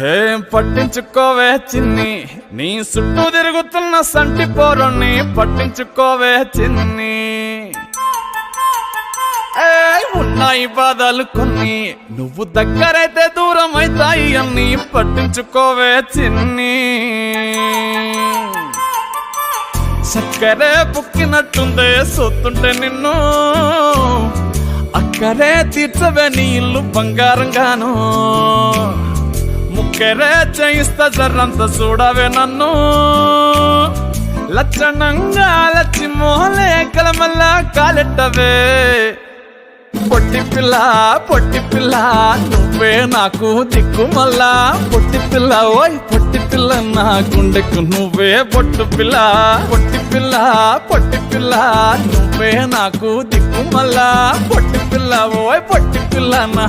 ఏం పట్టించుకోవే చిన్ని, నీ చుట్టూ తిరుగుతున్న సంటి పోరుని పట్టించుకోవే చిన్ని. ఉన్నాయి బాధలు కొన్ని, నువ్వు దగ్గరైతే దూరం అవుతాయి అన్ని పట్టించుకోవే చిన్ని. చక్కరే పుక్కినట్టుందే సొత్తుంటే నిన్ను, అక్కరే తీర్చవే నీ ఇల్లు బంగారంగాను. ముక్కరే చేయిస్తా జర్రంత చూడవే నన్ను, లక్షణంగా లచ్చి మోహలే కలమల్లా కాలెట్టవే. పొట్టి పిల్ల నువ్వే నాకు దిక్కు మల్లా. పొట్టి పిల్ల ఓయ్ పొట్టి పిల్ల నా గుండెకు నువ్వే పొట్టు పిల్ల. పొట్టి పిల్ల నువ్వే నాకు దిక్కు మల్లా. పొట్టి పిల్ల ఓయ్ పొట్టి పిల్ల నా